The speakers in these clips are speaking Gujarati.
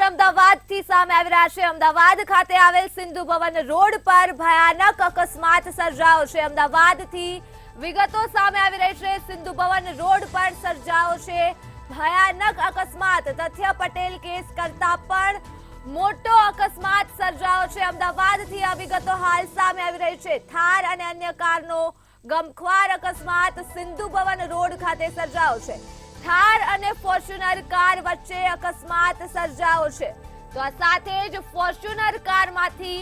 અમદાવાદથી સામે આવી રહ્યા છે। અમદાવાદ ખાતે આવેલ સિંધુ ભવન રોડ પર ભયાનક અકસ્માત સર્જાયો છે। અમદાવાદથી વિગતો સામે આવી રહી છે। સિંધુ ભવન રોડ પર સર્જાયો છે ભયાનક અકસ્માત। તથ્ય પટેલ કેસ કરતા પણ મોટો અકસ્માત સર્જાયો છે। અમદાવાદથી આ વિગતો હાલ સામે આવી રહી છે। થાર અને અન્ય કારનો ગમખ્વાર અકસ્માત સિંધુ ભવન રોડ ખાતે સર્જાયો છે। થાર અને ફોર્ચ્યુનર કાર વચ્ચે અકસ્માત સર્જાયો છે। તો આ સાથે જ ફોર્ચ્યુનર કારમાંથી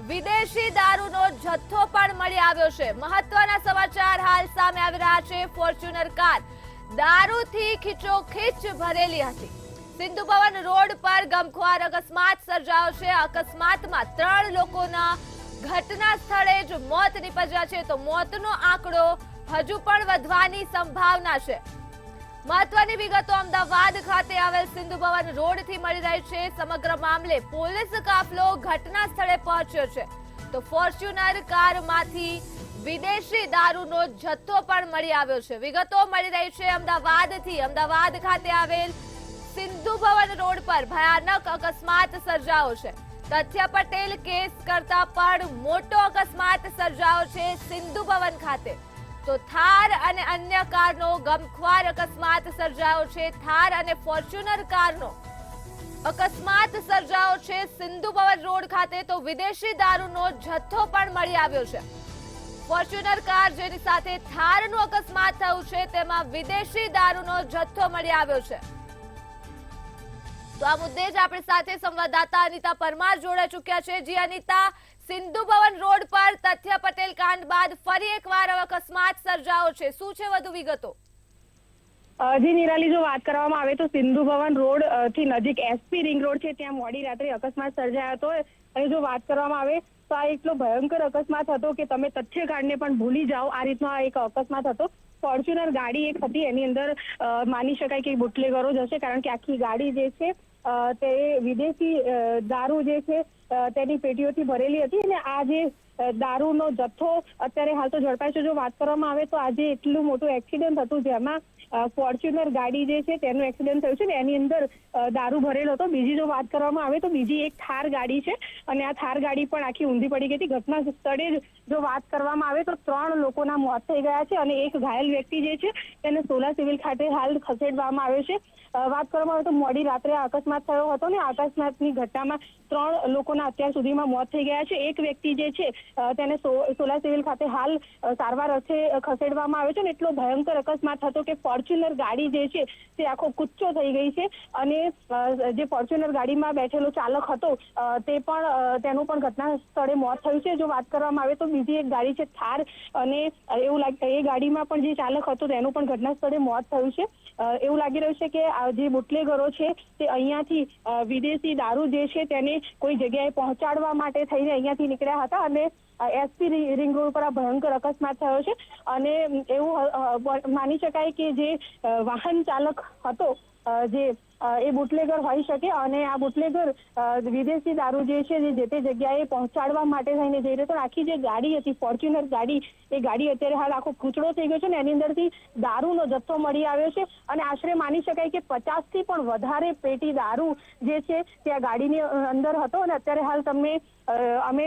વિદેશી દારૂનો જથ્થો પણ મળી આવ્યો છે। મહત્વના સમાચાર હાલ સામે આવી રહ્યા છે। ફોર્ચ્યુનર કાર દારૂથી ખીચોખીચ ભરેલી હતી। સિંધુ ભવન રોડ પર ગમખ્વાર અકસ્માત સર્જાયો છે। અકસ્માતમાં 3 લોકોના ઘટના સ્થળે જ મોત નીપજ્યા છે। તો મોતનો આંકડો હજુ પણ વધવાની સંભાવના છે। મહત્વની વિગતો અમદાવાદ ખાતે આવેલ સિંધુ ભવન રોડથી મળી રહી છે। સમગ્ર મામલે પોલીસ કાફલો ઘટના સ્થળે પહોંચ્યો છે। તો ફોર્ચ્યુનર કારમાંથી વિદેશી દારૂનો જથ્થો પણ મળી આવ્યો છે। વિગતો મળી રહી છે અમદાવાદથી। અમદાવાદ ખાતે આવેલ સિંધુ ભવન રોડ પર ભયાનક અકસ્માત સર્જાયો છે। તથ્ય પટેલ કેસ કરતા પણ મોટો અકસ્માત સર્જાયો છે સિંધુ ભવન ખાતે। તો થાર અને અન્ય કારનો ગમખ્વાર અકસ્માત સર્જાયો છે। થાર અને ફોર્ચ્યુનર કારનો અકસ્માત સર્જાયો છે સિંધુ ભવન રોડ ખાતે। તો વિદેશી દારૂનો જથ્થો પણ મળી આવ્યો છે। ફોર્ચ્યુનર કાર જેની સાથે થારનું અકસ્માત થયું છે તેમાં વિદેશી દારૂનો જથ્થો મળી આવ્યો છે। તો આ મુદ્દે જ આપણી સાથે સંવાદદાતા અનિતા પરમાર જોડાઈ ચૂક્યા છે। જી અનિતા, સિંધુ ભવન રોડ પર તથ્ય પટેલ કાંડ બાદ ફરી એકવાર અકસ્માત સર્જાયો છે। શું છે વધુ વિગતો? જી નિરાલી, જો વાત કરવામાં આવે તો સિંધુ ભવન રોડ થી નજીક એસપી રિંગ રોડ છે ત્યાં મોડી રાત્રે અકસ્માત સર્જાયો હતો। અને જો વાત કરવામાં આવે તો આ એટલો ભયંકર અકસ્માત હતો કે તમે તથ્ય કાંડને પણ ભૂલી જાઓ, આ રીતનો આ એક અકસ્માત હતો। ફોર્ચ્યુનર ગાડી એક હતી, એની અંદર માની શકાય કે બુટલેગરો જ હશે, કારણ કે આખી ગાડી જે છે તે વિદેશી દારૂ જે છે તેની પેટીઓથી ભરેલી હતી। અને આ જે દારૂનો જથ્થો અત્યારે હાલ તો ઝડપાય છે। જો વાત કરવામાં આવે તો આજે એટલું મોટું એક્સિડન્ટ હતું જેમાં ફોર્ચ્યુનર ગાડી જે છે તેનું એક્સિડન્ટ થયું છે ને એની અંદર દારૂ ભરેલો હતો। બીજી જો વાત કરવામાં આવે તો બીજી એક થાર ગાડી છે અને આ થાર ગાડી પણ આખી ઊંધી પડી ગઈ હતી। ઘટના સ્થળે જ જો વાત કરવામાં આવે તો 3 લોકોના મોત થઈ ગયા છે અને એક ઘાયલ વ્યક્તિ જે છે તેને સોલા સિવિલ ખાતે હાલ ખસેડવામાં આવ્યો છે। વાત કરવામાં આવે તો મોડી રાત્રે આ અકસ્માત થયો હતો ને અકસ્માતની ઘટનામાં 3 લોકોના અત્યાર સુધીમાં મોત થઈ ગયા છે। એક વ્યક્તિ જે છે તેને સોલા સિવિલ ખાતે હાલ સારવાર અર્થે ખસેડવામાં આવ્યો છે। ને એટલો ભયંકર અકસ્માત હતો કે ફોર્ચ્યુનર ગાડી જે છે તે આખો કૂચો થઈ ગઈ છે અને જે ફોર્ચ્યુનર ગાડીમાં બેઠેલો ચાલક હતો તે પણ તેનું પણ ઘટના સ્થળે મોત થયું છે। જો વાત કરવામાં આવે તો બીજી એક ગાડી છે થાર, અને એવું લાગે એ ગાડીમાં પણ જે ચાલક હતો તેનું પણ ઘટના સ્થળે મોત થયું છે। એવું લાગી રહ્યું છે કે જે બુટલેગરો છે તે અહીંયાથી વિદેશી દારૂ જે છે તેને કોઈ જગ્યાએ પહોંચાડવા માટે થઈને અહીંયાથી નીકળ્યા હતા અને એસપી રિંગ રોડ પર આ ભયંકર અકસ્માત થયો છે। અને એવું માની શકાય કે જે વાહન ચાલક હતો જે એ બુટલેગર હોઈ શકે અને આ બુટલેગર વિદેશી દારૂ જે છે જે તે જગ્યાએ પહોંચાડવા માટે થઈને જઈ રહ્યો હતો। આખી જે ગાડી હતી ફોર્ચ્યુનર ગાડી, એ ગાડી અત્યારે હાલ આખો ખૂચડો થઈ ગયો છે ને એની અંદરથી દારૂનો જથ્થો મળી આવ્યો છે અને આશરે માની શકાય કે 50થી પણ વધારે પેટી દારૂ જે છે તે આ ગાડીની અંદર હતો। અને અત્યારે હાલ તમને અમે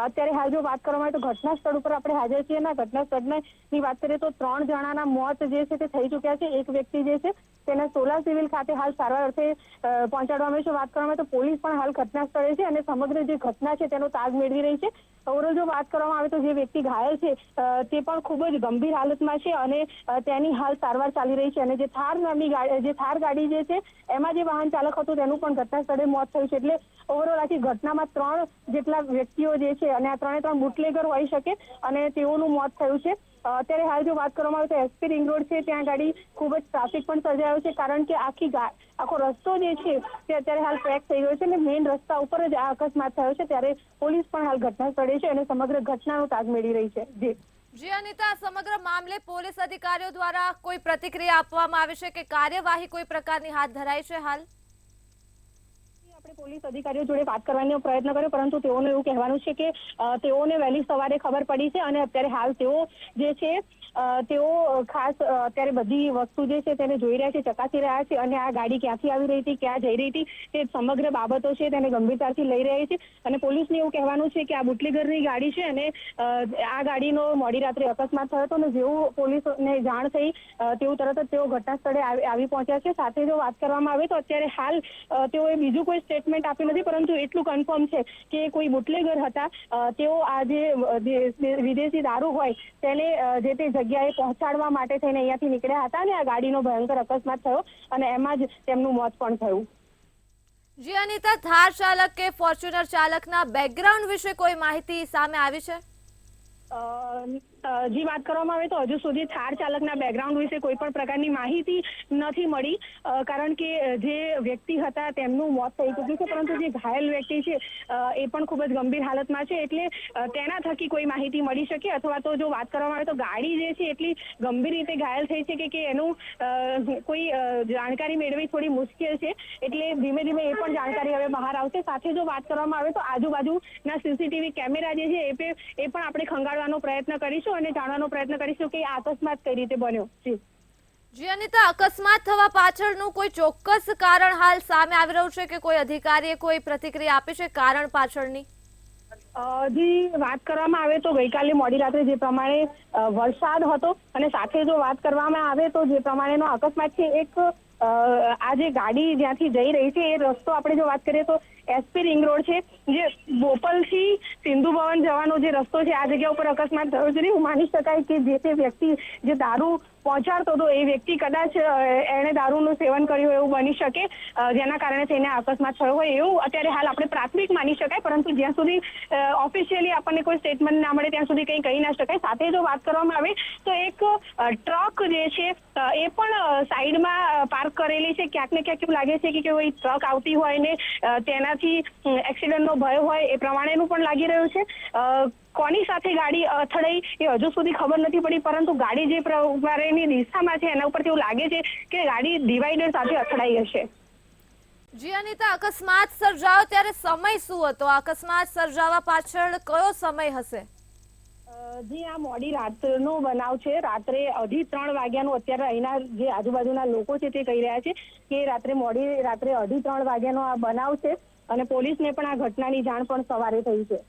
અત્યારે હાલ જો વાત કરવામાં આવે તો ઘટના સ્થળ ઉપર આપણે હાજર છીએ અને ઘટના સ્થળની વાત કરીએ તો 3 જણાના મોત જે છે તે થઈ ચૂક્યા છે। એક વ્યક્તિ જે છે તેને સોલા સિવિલ ખાતે હાલ સારવાર અર્થે પહોંચાડવામાં આવે છે। વાત કરવામાં આવે તો પોલીસ પણ હાલ ઘટના સ્થળે છે અને સમગ્ર જે ઘટના છે તેનો તાગ મેળવી રહી છે। ઓવરઓલ જો વાત કરવામાં આવે તો જે વ્યક્તિ ઘાયલ છે તે પણ ખૂબ જ ગંભીર હાલતમાં છે અને તેની હાલ સારવાર ચાલી રહી છે। અને જે થાર ગાડી જે છે એમાં જે વાહન ચાલક હતું તેનું પણ ઘટના સ્થળે મોત થયું છે। એટલે ઓવરઓલ આખી ઘટનામાં 3 જેટલા વ્યક્તિઓ જે છે અને આ 3 બુટલેગર હોઈ શકે અને તેઓનું મોત થયું છે। અત્યારે હાલ જો વાત કરવામાં આવે તો એસપી રિંગ રોડ છે ત્યાં ગાડી ખૂબ જ ટ્રાફિક પણ સર્જાયો છે, કારણ કે આખો રસ્તો જે છે તે અત્યારે હાલ પેક થઈ ગયો છે અને મેઇન રસ્તા ઉપર જ આ અકસ્માત થયો છે। ત્યારે પોલીસ પણ હાલ ઘટના સ્થળે છે અને સમગ્ર ઘટનાનો તાગ મેળવી રહી છે। જી અનિતા, સમગ્ર મામલે પોલીસ અધિકારીઓ દ્વારા કોઈ પ્રતિક્રિયા આપવામાં આવી છે કે કાર્યવાહી કોઈ પ્રકારની હાથ ધરાઈ છે હાલ? આપણે પોલીસ અધિકારીઓ જોડે વાત કરવાનો પ્રયત્ન કર્યો, પરંતુ તેઓનું એવું કહેવાનું છે કે તેઓને વહેલી સવારે ખબર પડી છે અને અત્યારે હાલ તેઓ જે છે તેઓ ખાસ અત્યારે બધી વસ્તુ જે છે તેને જોઈ રહ્યા છે, ચકાસી રહ્યા છે અને આ ગાડી ક્યાંથી આવી રહી હતી, ક્યાં જઈ રહી હતી, તે સમગ્ર બાબતો છે તેને ગંભીરતાથી લઈ રહી છે. અને પોલીસને એવું કહેવાનું છે કે આ બુટલેગરની ગાડી છે અને આ ગાડીનો મોડી રાત્રે અકસ્માત થયો હતો અને જેવું પોલીસને જાણ થઈ તેવું તરત જ તેઓ ઘટના સ્થળે આવી પહોંચ્યા છે. સાથે જો વાત કરવામાં આવે તો અત્યારે હાલ તેઓએ બીજું કોઈ સ્ટેટમેન્ટ આપ્યું નથી, પરંતુ એટલું કન્ફર્મ છે કે કોઈ બુટલેગર હતા, તેઓ આ જે વિદેશી દારૂ હોય તેને જે તે જગ્યાએ પહોંચાડવા માટે થઈને અહીંયાથી નીકળ્યા હતા અને આ ગાડીનો ભયંકર અકસ્માત થયો અને એમાં જ તેમનું મોત પણ થયું. જી અનિતા, થાર ચાલક કે ફોર્ચ્યુનર ચાલકના બેકગ્રાઉન્ડ વિશે કોઈ માહિતી સામે આવી છે? જી વાત કરવામાં આવે તો હજુ સુધી થાર ચાલકના બેકગ્રાઉન્ડ વિશે કોઈ પણ પ્રકારની માહિતી નથી મળી, કારણ કે જે વ્યક્તિ હતા તેમનું મોત થઈ ચૂક્યું છે, પરંતુ જે ઘાયલ વ્યક્તિ છે એ પણ ખૂબ જ ગંભીર હાલતમાં છે, એટલે તેના થકી કોઈ માહિતી મળી શકે. અથવા તો જો વાત કરવામાં આવે તો ગાડી જે છે એટલી ગંભીર રીતે ઘાયલ થઈ છે કે એનું કોઈ જાણકારી મેળવી થોડી મુશ્કેલ છે, એટલે ધીમે ધીમે એ પણ જાણકારી હવે બહાર આવશે. સાથે જો વાત કરવામાં આવે તો આજુબાજુના સીસીટીવી કેમેરા જે છે એ પણ આપણે ખંગાળવાનો પ્રયત્ન કરીશું અને જાણવાનો પ્રયત્ન કરીશું કે આ અકસ્માત કઈ રીતે બન્યો. જી અનિતા, અકસ્માત થવા પાછળનું કોઈ ચોક્કસ કારણ હાલ સામે આવી રહ્યું છે કે કોઈ અધિકારીએ કોઈ પ્રતિક્રિયા આપી છે કારણ પાછળની? જી વાત કરવામાં આવે તો ગઈકાલે મોડી રાત્રે જે પ્રમાણે વરસાદ હતો અને સાથે જો વાત કરવામાં આવે તો જે પ્રમાણેનો અકસ્માત છે, એક આ જે ગાડી જ્યાંથી જઈ રહી છે એ રસ્તો આપણે જો વાત કરીએ તો એસપી રિંગ રોડ છે, જે બોપલથી સિંધુ ભવન જવાનો જે રસ્તો છે, આ જગ્યા ઉપર અકસ્માત થયો છે. એવું માની શકાય કે જે તે વ્યક્તિ જે દારૂ પહોંચાડતો હતો એ વ્યક્તિ કદાચ એણે દારૂનું સેવન કર્યું એવું બની શકે, જેના કારણે તેને અકસ્માત થયો હોય એવું અત્યારે હાલ આપણે પ્રાથમિક માની શકાય, પરંતુ જ્યાં સુધી ઓફિશિયલી આપણને કોઈ સ્ટેટમેન્ટ ના મળે ત્યાં સુધી કંઈ કહી ના શકાય. સાથે જો વાત કરવામાં આવે તો એક ટ્રક જે છે એ પણ સાઈડમાં પાર્ક કરેલી છે. ક્યાંક ને ક્યાંક એવું લાગે છે કે કોઈ ટ્રક આવતી હોય ને તેનાથી એક્સિડન્ટનો ભય હોય એ પ્રમાણેનું પણ લાગી રહ્યું છે. કોની સાથે ગાડી અથડાઈ એ હજુ સુધી ખબર નથી પડી, પરંતુ ગાડી જે પ્રકારની દિશામાં છે એના ઉપરથી એવું લાગે છે કે ગાડી ડિવાઈડર સાથે અથડાઈ હશે. જી અનિતા, અકસ્માત સર્જાયો ત્યારે સમય શું હતો? અકસ્માત સર્જાવા પાછળ કયો સમય હશે? જી આ મોડી રાતનો બનાવ છે, રાત્રે 2:30 વાગ્યાનું. અત્યારે અહીંના જે આજુબાજુના લોકો છે તે કહી રહ્યા છે કે મોડી રાત્રે 2:30 વાગ્યાનો આ બનાવ છે અને પોલીસને પણ આ ઘટનાની જાણ પણ સવારે થઈ છે.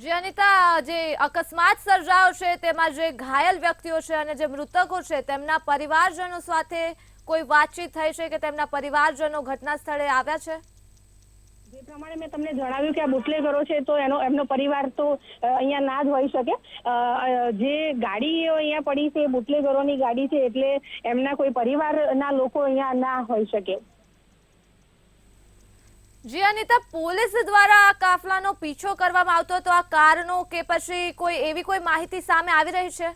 જી અનિતા, જે અકસ્માત સર્જાયો છે તેમાં જે ઘાયલ વ્યક્તિઓ છે અને જે મૃતકો છે તેમના પરિવારજનો સાથે કોઈ વાતચીત થઈ છે કે તેમના પરિવારજનો ઘટના સ્થળે આવ્યા છે? જે પ્રમાણે મેં તમને જણાવ્યું કે આ બુટલેગરો છે તો એમનો પરિવાર તો અહીંયા ના જ હોઈ શકે. જે ગાડી અહીંયા પડી છે બુટલેગરોની ગાડી છે, એટલે એમના કોઈ પરિવારના લોકો અહીંયા ના હોઈ શકે. જી અનિતા, પોલીસ દ્વારા આ કાફલાનો પીછો કરવામાં આવતો હતો આ કારનો કે પછી કોઈ એવી કોઈ માહિતી સામે આવી રહી છે?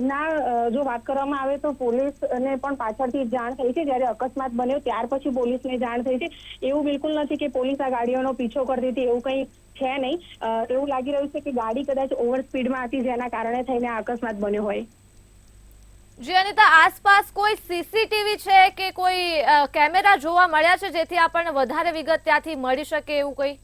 ના, જો વાત કરવામાં આવે તો પોલીસને પણ પાછળથી જાણ થઈ છે. જ્યારે અકસ્માત બન્યો ત્યાર પછી પોલીસને જાણ થઈ છે. એવું બિલકુલ નથી કે પોલીસ આ ગાડીઓનો પીછો કરતી હતી, એવું કંઈ છે નહીં. એવું લાગી રહ્યું છે કે ગાડી કદાચ ઓવર સ્પીડમાં હતી જેના કારણે થઈને આ અકસ્માત બન્યો હોય. જી અનિતા, આસપાસ કોઈ સીસીટીવી છે કે કોઈ કેમેરા જોવા મળ્યા છે જેથી આપણને વધારે વિગત ત્યાંથી મળી શકે એવું કોઈ?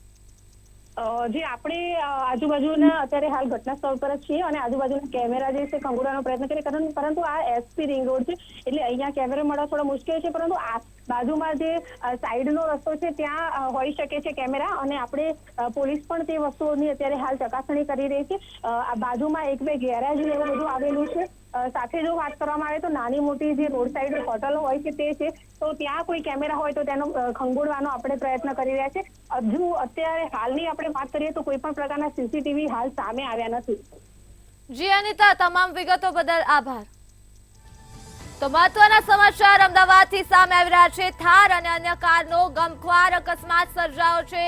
જે આપણે આજુબાજુના અત્યારે હાલ ઘટના સ્થળ પર જ છીએ અને આજુબાજુના કેમેરા જે છે ખંગોળવાનો પ્રયત્ન કરીએ, પરંતુ આ એસપી રિંગ રોડ છે એટલે અહીંયા કેમેરા મળવા થોડો મુશ્કેલ છે, પરંતુ આ બાજુમાં જે સાઈડનો રસ્તો છે ત્યાં હોઈ શકે છે કેમેરા, અને આપણે પોલીસ પણ તે વસ્તુઓની અત્યારે હાલ ચકાસણી કરી રહી છે. આ બાજુમાં 1-2 ગેરેજ એવું બધું આવેલું છે. સાથે જો વાત કરવામાં આવે તો નાની મોટી જે રોડ સાઈડ હોટલો હોય છે તે છે, તો ત્યાં કોઈ કેમેરા હોય તો તેનો ખંગોળવાનો આપણે પ્રયત્ન કરી રહ્યા છે. હજુ અત્યારે હાલની આપણે વાત કરીએ તો કોઈ પણ પ્રકારના સીસીટીવી હાલ સામે આવ્યા નથી. જી અનિતા, તમામ વિગતો બદલ આભાર. તો મહત્વના સમાચાર અમદાવાદથી સામે આવી રહ્યા છે. થાર અને અન્ય કારનો ગમખ્વાર અકસ્માત સર્જાયો છે.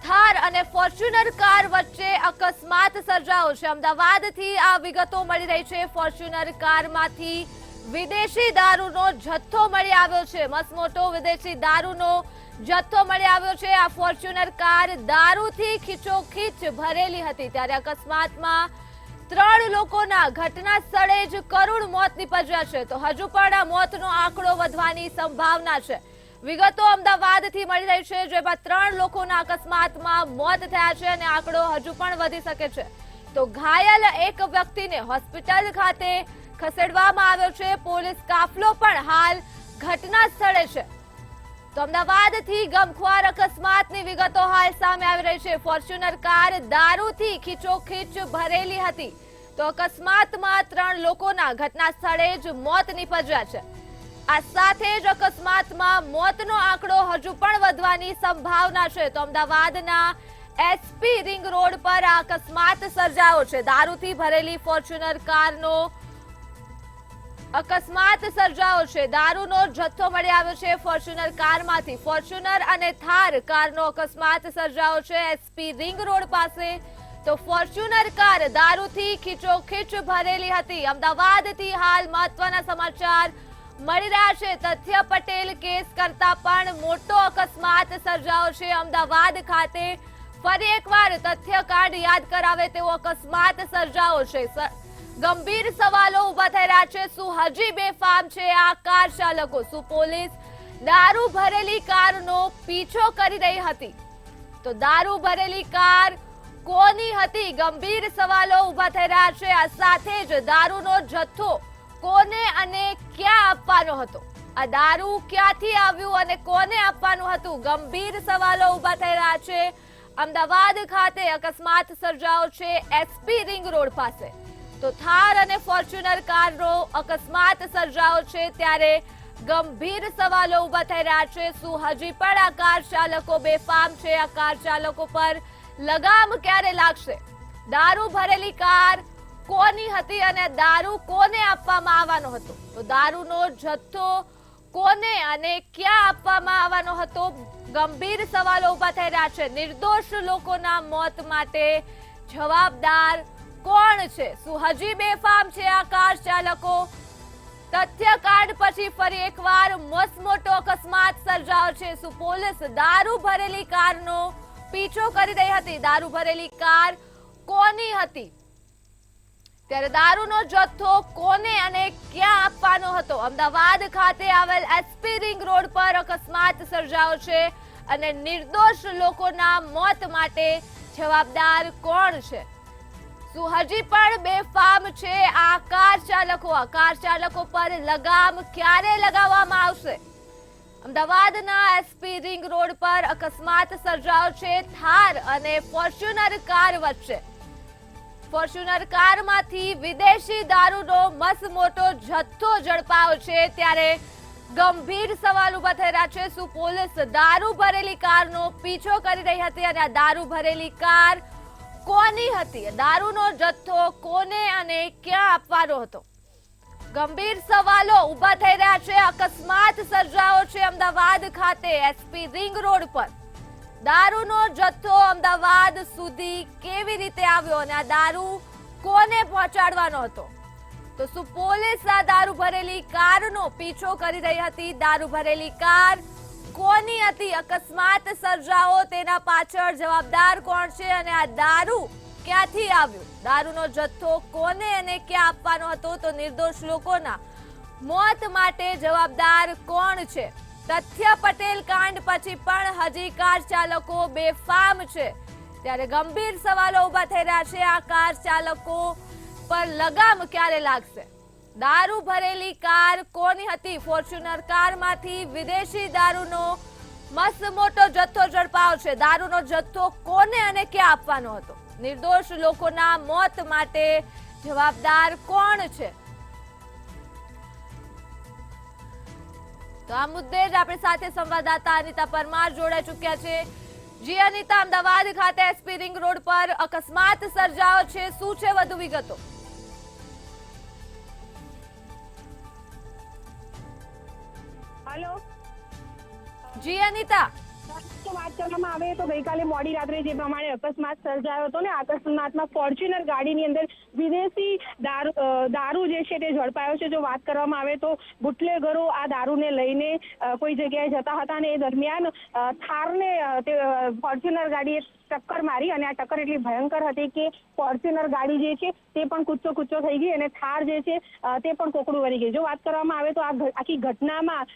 થાર અને ફોર્ચ્યુનર કાર વચ્ચે અકસ્માત સર્જાયો છે. અમદાવાદથી આ વિગતો મળી રહી છે. ફોર્ચ્યુનર કારમાંથી વિદેશી દારૂનો જથ્થો મળી આવ્યો છે. મસમોટો વિદેશી દારૂનો જથ્થો મળી આવ્યો છે. આ ફોર્ચ્યુનર કાર દારૂથી ખીચોખીચ ભરેલી હતી ત્યારે અકસ્માતમાં 3 લોકોના ઘટના સ્થળે જ કરુણ મોત નીપજ્યા છે. તો હજુ પણ આ મોતનો આંકડો વધવાની સંભાવના છે. વિગતો અમદાવાદથી મળી રહી છે, જેમાં 3 લોકોના અકસ્માતમાં મોત થયા છે અને આંકડો હજુ પણ વધી શકે છે. તો ઘાયલ એક વ્યક્તિને હોસ્પિટલ ખાતે ખસેડવામાં આવ્યો છે. પોલીસ કાફલો પણ હાલ ઘટના સ્થળે છે. તો અમદાવાદથી ગમખ્વાર અકસ્માતની વિગતો હાલ સામે આવી રહી છે. ફોર્ચ્યુનર કાર દારૂથી ખીચોખીચ ભરેલી હતી. તો અકસ્માતમાં 3 લોકોના ઘટના સ્થળે જ મોત નીપજ્યા છે. આ સાથે જ અકસ્માતમાં મોતનો આંકડો હજુ પણ વધવાની સંભાવના છે. તો અમદાવાદના એસપી રિંગ રોડ પર આ અકસ્માત સર્જાયો છે. દારૂથી ભરેલી ફોર્ચ્યુનર કારનો અકસ્માત સર્જાયો છે. દારૂનો જથ્થો મળી આવ્યો છે ફોર્ચ્યુનર કારમાંથી. ફોર્ચ્યુનર અને થાર કારનો અકસ્માત સર્જાયો છે એસપી રિંગ રોડ પાસે. તો ફોર્ચ્યુનર કાર દારૂથી ખીચોખીચ ભરેલી હતી. અમદાવાદથી હાલ મહત્વના સમાચાર મળી રહ્યા છે. તથ્ય પટેલ કેસ કરતા પણ મોટો અકસ્માત સર્જાયો છે અમદાવાદ ખાતે. ફરી એકવાર તથ્યકાંડ યાદ કરાવે તેવો અકસ્માત સર્જાયો છે. ગંભીર સવાલો ઉભા થઈ રહ્યા છે. શું હજી બેફામ છે આ કાર ચાલકો? શું પોલીસ દારૂ ભરેલી કારનો પીછો કરી રહી હતી? તો દારૂ ભરેલી કાર કોની હતી? ગંભીર સવાલો ઉભા થઈ રહ્યા છે. આ સાથે જ દારૂનો જથ્થો કોને અને ક્યાં આપવાનો હતો? આ દારૂ ક્યાંથી આવ્યું અને કોને આપવાનું હતું? ગંભીર સવાલો ઉભા થઈ રહ્યા છે. અમદાવાદ ખાતે અકસ્માત સર્જાયો છે એસપી રિંગ રોડ પાસે. તો થાર અને ફોર્ચ્યુનર કારનો અકસ્માત સર્જાયો છે, ત્યારે ગંભીર સવાલો ઉભા થઈ રહ્યા છે. શું હજી પણ આ કાર ચાલકો બેફામ છે? આ કાર ચાલકો પર લગામ ક્યારે લાગશે? દારૂ ભરેલી કાર કોની હતી અને દારૂ કોને આપવામાં આવવાનો હતો? તો દારૂનો જથ્થો કોને અને ક્યાં આપવામાં આવવાનો હતો? ગંભીર સવાલો ઉભા થઈ રહ્યા છે. નિર્દોષ લોકોના મોત માટે જવાબદાર કોણ છે? શું હજી બેફામ છે આ કાર ચાલકો? તથ્યકાંડ પછી ફરી એકવાર મસમોટો અકસ્માત સર્જાયો છે. શું પોલીસ દારૂ ભરેલી કારનો પીછો કરી રહી હતી? દારૂ ભરેલી કાર કોની હતી? ત્યારે દારૂનો જથ્થો કોને અને ક્યાં આપવાનો હતો? અમદાવાદ ખાતે આવેલ એસપી રિંગ રોડ પર અકસ્માત સર્જાયો છે અને નિર્દોષ લોકોના મોત માટે જવાબદાર કોણ છે? શું હજી પણ બેફામ છે આ કાર ચાલકો? આ કાર ચાલકો પર લગામ ક્યારે લગાવવામાં આવશે? અમદાવાદના એસપી રિંગ રોડ પર અકસ્માત સર્જાયો છે થાર અને ફોર્ચ્યુનર કાર વચ્ચે. ફોર્ચ્યુનર કારમાંથી વિદેશી દારૂનો મસમોટો જથ્થો ઝડપાયો છે, ત્યારે ગંભીર સવાલ ઉભા થઈ રહ્યા છે. શું પોલીસ દારૂ ભરેલી કારનો પીછો કરી રહી હતી અને આ દારૂ ભરેલી કાર કોની હતી? દારૂનો જથ્થો કોને અને ક્યાં આપવાનો હતો? ગંભીર સવાલો ઉભા થઈ રહ્યા છે. અકસ્માત સર્જાયો છે અમદાવાદ ખાતે એસપી રિંગ રોડ પર. દારૂનો જથ્થો અમદાવાદ સુધી કેવી રીતે આવ્યો અને આ દારૂ કોને પહોંચાડવાનો હતો? તો શું પોલીસ આ દારૂ ભરેલી કારનો પીછો કરી રહી હતી? દારૂ ભરેલી કાર કોની હતી? અકસ્માત સર્જાયો તેના પાછળ જવાબદાર કોણ છે અને આ દારૂ ક્યાંથી આવ્યું? દારૂનો જથ્થો કોને અને ક્યાં આપવાનો હતો? તો નિર્દોષ લોકોના મોત માટે જવાબદાર કોણ છે? તથ્ય પટેલ કાંડ પછી પણ હજી કાર ચાલકો બેફામ છે, ત્યારે ગંભીર સવાલો ઉભા થઈ રહ્યા છે. આ કાર ચાલકો પર લગામ ક્યારે લાગશે? દારૂ ભરેલી કાર કોની હતી? ફોર્ચ્યુનર કારમાંથી વિદેશી દારૂનો મસ્ત મોટો જથ્થો ઝડપાયો છે. દારૂનો જથ્થો કોને અને ક્યાં આપવાનો હતો? નિર્દોષ લોકોના મોત માટે જવાબદાર કોણ છે? તો આ મુદ્દે જ આપણી સાથે સંવાદદાતા અનિતા પરમાર જોડાઈ ચૂક્યા છે. જી અનિતા, અમદાવાદ ખાતે એસપી રિંગ રોડ પર અકસ્માત સર્જાયો છે, શું છે વધુ વિગતો? હેલો જી અનિતા, વાત કરવામાં આવે તો ગઈકાલે મોડી રાત્રે જે પ્રમાણે અકસ્માત સર્જાયો હતો ને, અકસ્માતમાં ફોર્ચ્યુનર ગાડીની અંદર વિદેશી દારૂ જે છે તે ઝડપાયો છે. જો વાત કરવામાં આવે તો બુટલેગરો આ દારૂને લઈને કોઈ જગ્યાએ જતા હતા અને એ દરમિયાન થારને ફોર્ચ્યુનર ગાડીએ ટક્કર મારી અને આ ટક્કર એટલી ભયંકર હતી કે ફોર્ચ્યુનર ગાડી જે છે તે પણ કૂચો થઈ ગઈ અને થાર જે છે તે પણ કોકડું વળી ગઈ. જો વાત કરવામાં આવે તો આ આખી ઘટનામાં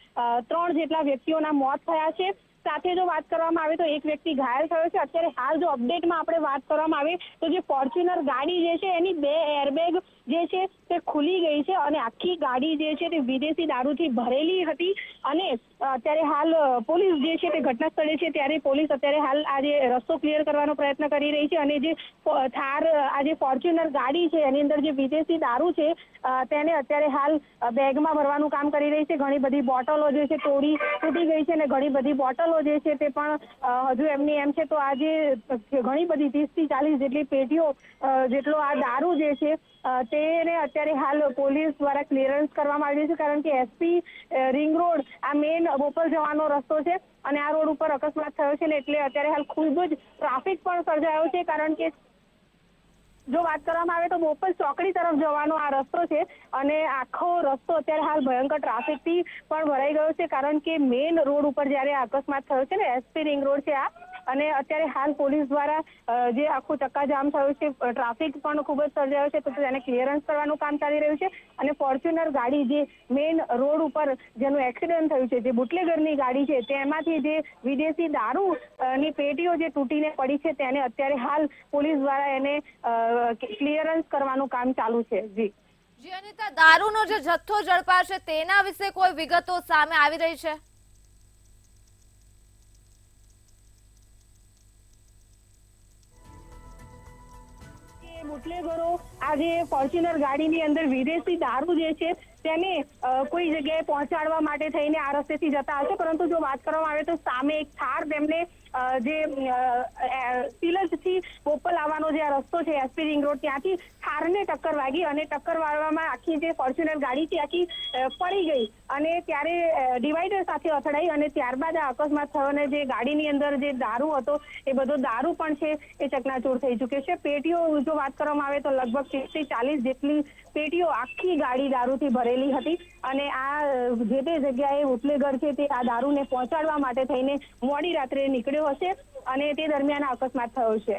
3 જેટલા વ્યક્તિઓના મોત થયા છે. સાથે જો વાત કરવામાં આવે તો એક વ્યક્તિ ઘાયલ થયો છે. અત્યારે હાલ જો અપડેટમાં આપણે વાત કરવામાં આવે તો જે ફોર્ચ્યુનર ગાડી જે છે એની 2 એરબેગ જે છે તે ખુલી ગઈ છે અને આખી ગાડી જે છે તે વિદેશી દારૂથી ભરેલી હતી. અને અત્યારે હાલ પોલીસ જે છે તે ઘટના સ્થળે છે, ત્યારે પોલીસ અત્યારે હાલ આ જે રસ્તો ક્લિયર કરવાનો પ્રયત્ન કરી રહી છે અને જે થાર આ જે ફોર્ચ્યુનર ગાડી છે એની અંદર જે વિદેશી દારૂ છે તેને અત્યારે હાલ બેગમાં ભરવાનું કામ કરી રહી છે. ઘણી બધી બોટલો જે છે તૂટી ગઈ છે અને ઘણી બધી બોટલો જે છે તે પણ હજુ એમની એમ છે. તો આજે ઘણી બધી 30 થી 40 જેટલી પેટીઓ જેટલો આ દારૂ જે છે તેને અત્યારે હાલ પોલીસ દ્વારા ક્લિયરન્સ કરવામાં આવ્યું છે, કારણ કે એસપી રિંગ રોડ આ મેઇન બોપલ જવાનો રસ્તો છે અને આ રોડ ઉપર અકસ્માત થયો છે ને એટલે અત્યારે હાલ ખૂબ જ ટ્રાફિક પણ સર્જાયો છે. કારણ કે જો વાત કરવામાં આવે તો બોપલ ચોકડી તરફ જવાનો આ રસ્તો છે અને આખો રસ્તો અત્યારે હાલ ભયંકર ટ્રાફિકથી પણ ભરાઈ ગયો છે, કારણ કે મેઇન રોડ ઉપર જ્યારે અકસ્માત થયો છે ને એસપી રિંગ રોડ છે આ, અને અત્યારે હાલ પોલીસ દ્વારા જે આખું ચક્કાજામ થયું છે, ટ્રાફિક પણ ખૂબ જ સર્જાયો છે, તો તેને ક્લિયરન્સ કરવાનું કામ ચાલી રહ્યું છે. અને ફોર્ચ્યુનર ગાડી જે મેઇન રોડ ઉપર જેનું એક્સિડન્ટ થયું છે, જે બુટલેગરની ગાડી છે, તેમાંથી જે વિદેશી દારૂ ની પેટીઓ જે તૂટીને પડી છે તેને અત્યારે હાલ પોલીસ દ્વારા એને ક્લિયરન્સ કરવાનું કામ ચાલુ છે. જી અનિતા, દારૂનો જે જથ્થો ઝડપાશે તેના વિશે કોઈ વિગતો સામે આવી રહી છે? બુટલેગરો આજે ફોર્ચ્યુનર ગાડીની અંદર વિદેશી દારૂ જે છે તેને કોઈ જગ્યાએ પહોંચાડવા માટે થઈને આ રસ્તેથી જતા હશે, પરંતુ જો વાત કરવામાં આવે તો સામે એક થાર તેમને જે સિલજથી બોપલ આવવાનો જે રસ્તો છે એસપી રિંગ રોડ, ત્યાંથી થારને ટક્કર વાગી અને ટક્કર વાળવામાં આખી જે ફોર્ચ્યુનર ગાડી છે આખી પડી ગઈ અને ત્યારે ડિવાઈડર સાથે અથડાઈ અને ત્યારબાદ આ અકસ્માત થયો અને જે ગાડીની અંદર જે દારૂ હતો એ બધો દારૂ પણ છે એ ચકનાચૂર થઈ ચૂક્યો છે. પેટીઓ જો વાત કરવામાં આવે તો લગભગ 30 થી 40 જેટલી પેટીઓ આખી ગાડી દારૂથી ભરેલી હતી અને આ જે તે જગ્યાએ બુટલેગર છે તે આ દારૂને પહોંચાડવા માટે થઈને મોડી રાત્રે નીકળ્યો હશે અને તે દરમિયાન અકસ્માત થયો છે.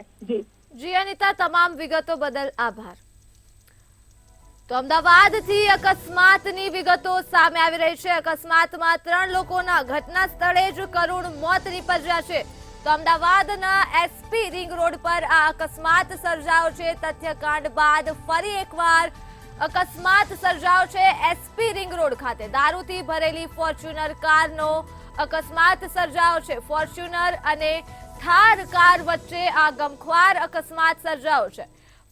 જી અનિતા, તમામ વિગતો બદલ આભાર. તો અમદાવાદથી અકસ્માતની વિગતો સામે આવી રહી છે. અકસ્માતમાં 3 લોકોના ઘટના સ્થળે જ કરુણ મોત નીપજ્યા છે. તો અમદાવાદના એસપી રિંગ રોડ પર આ અકસ્માત સર્જાયો છે. તથ્યકાંડ બાદ ફરી એકવાર અકસ્માત સર્જાયો છે એસપી રિંગ રોડ ખાતે. દારૂથી ભરેલી ફોર્ચ્યુનર કારનો અકસ્માત સર્જાયો છે. ફોર્ચ્યુનર અને થાર કાર વચ્ચે આ ગમખ્વાર અકસ્માત સર્જાયો છે.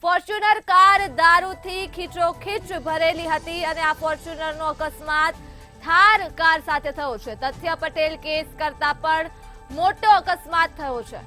ફોર્ચ્યુનર કાર દારૂથી ખીચોખીચ ભરેલી હતી અને આ ફોર્ચ્યુનરનો અકસ્માત થાર કાર સાથે થયો છે. તથ્ય પટેલ કેસ કરતા પણ મોટો અકસ્માત થયો છે.